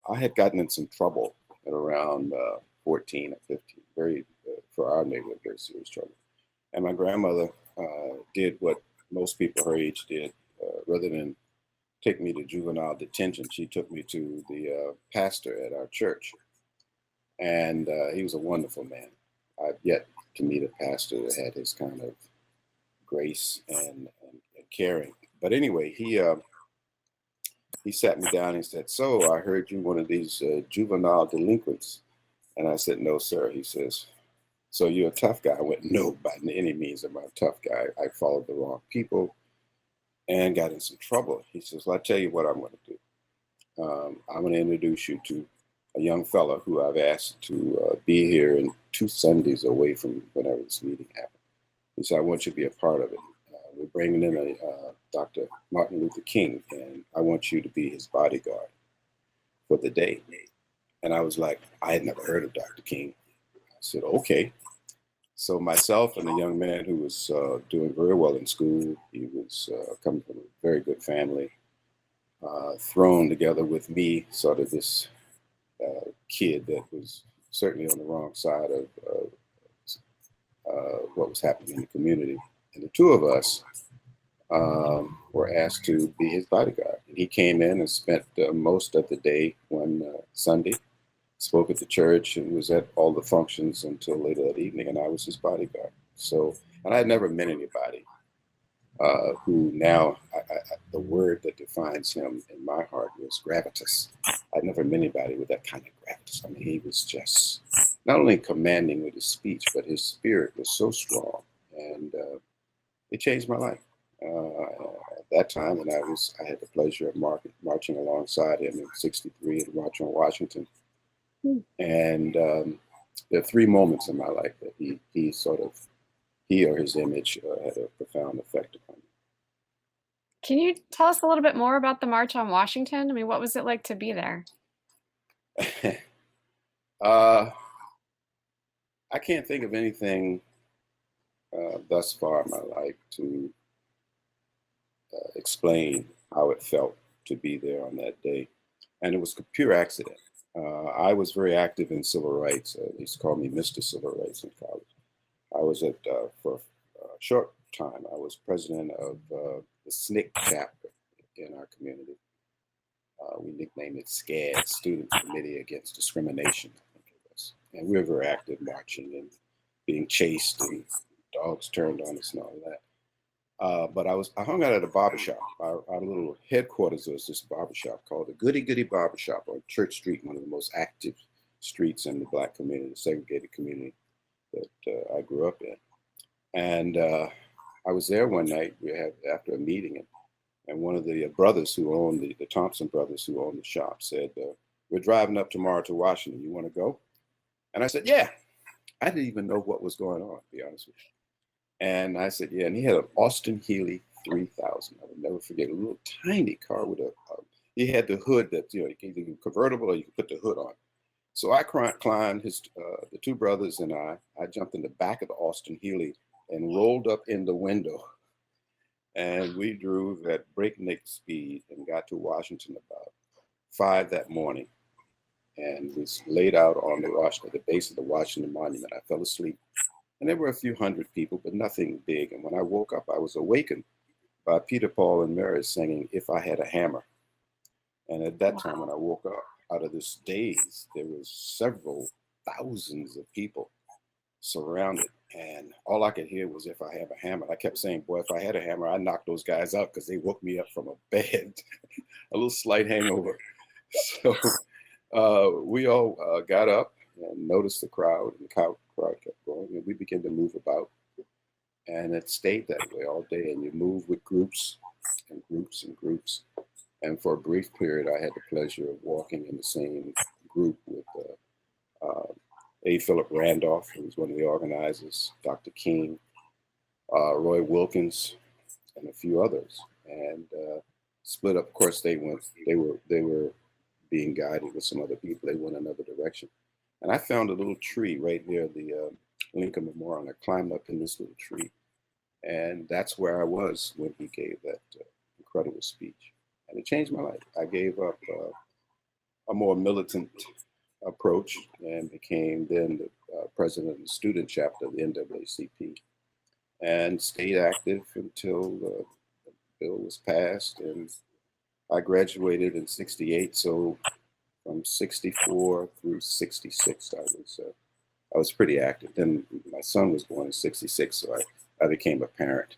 I had gotten in some trouble at around 14 or 15, very for our neighborhood, very serious trouble. And my grandmother did what most people her age did. Rather than take me to juvenile detention, she took me to the pastor at our church, and he was a wonderful man. I've yet to meet a pastor that had his kind of grace and caring. But anyway, he sat me down and said, "So I heard you one of these juvenile delinquents." And I said, "No, sir." He says, "So you're a tough guy?" I went, "No, by any means am I a tough guy. I followed the wrong people and got in some trouble." He says, "Well, I'll tell you what I'm going to do. I'm going to introduce you to a young fella who I've asked to be here in 2 Sundays away from whenever this meeting happened." He said, "I want you to be a part of it. We're bringing in a Dr. Martin Luther King, and I want you to be his bodyguard for the day." And I was like, I had never heard of Dr. King. I said, "Okay." So myself and a young man who was doing very well in school, he was coming from a very good family, thrown together with me, sort of this kid that was certainly on the wrong side of what was happening in the community. And the two of us were asked to be his bodyguard. And he came in and spent most of the day one Sunday, spoke at the church, and was at all the functions until later that evening, and I was his bodyguard. So, and I had never met anybody who now, the word that defines him in my heart was gravitas. I'd never met anybody with that kind of gravitas. I mean, he was just not only commanding with his speech, but his spirit was so strong, and it changed my life at that time. And I had the pleasure of marching alongside him in '63 at March on Washington. And there are three moments in my life that he or his image had a profound effect upon me. Can you tell us a little bit more about the March on Washington? I mean, what was it like to be there? I can't think of anything thus far in my life to explain how it felt to be there on that day. And it was a pure accident. I was very active in civil rights. They used to call me Mr. Civil Rights in college. I was for a short time, I was president of the SNCC chapter in our community. We nicknamed it SCAD, Student Committee Against Discrimination, I think it was. And we were very active marching and being chased and dogs turned on us and all that. But I hung out at a barbershop. Our little headquarters was this barbershop called the Goody Goody Barbershop on Church Street, one of the most active streets in the Black community, the segregated community that I grew up in. And I was there one night. After a meeting, and one of the brothers who owned the Thompson brothers who owned the shop said, "We're driving up tomorrow to Washington. You want to go?" And I said, "Yeah." I didn't even know what was going on, to be honest with you. And I said, "Yeah." And he had an Austin Healey 3000. I would never forget, a little tiny car with he had the hood that, you can either convertible or you could put the hood on. So I climbed the two brothers and I jumped in the back of the Austin Healey and rolled up in the window. And we drove at breakneck speed and got to Washington about 5 that morning. And was laid out on the base of the Washington Monument. I fell asleep. And there were a few hundred people, but nothing big. And when I woke up, I was awakened by Peter, Paul, and Mary singing "If I Had a Hammer." And at that time, when I woke up out of this daze, there was several thousands of people surrounded. And all I could hear was "If I Have a Hammer." I kept saying, "Boy, if I had a hammer, I'd knock those guys out," because they woke me up from a bed, a little slight hangover. So we all got up and noticed the crowd, and the crowd kept going, and we began to move about. And it stayed that way all day, and you move with groups and groups and groups. And for a brief period, I had the pleasure of walking in the same group with A. Philip Randolph, who was one of the organizers, Dr. King, Roy Wilkins, and a few others. And split up. Of course, they were being guided with some other people. They went another direction. And I found a little tree right near the Lincoln Memorial, and I climbed up in this little tree. And that's where I was when he gave that incredible speech. And it changed my life. I gave up a more militant approach and became then the president of the student chapter of the NAACP, and stayed active until the bill was passed. And I graduated in '68, so from '64 through '66, I was pretty active. Then my son was born in '66, so I became a parent.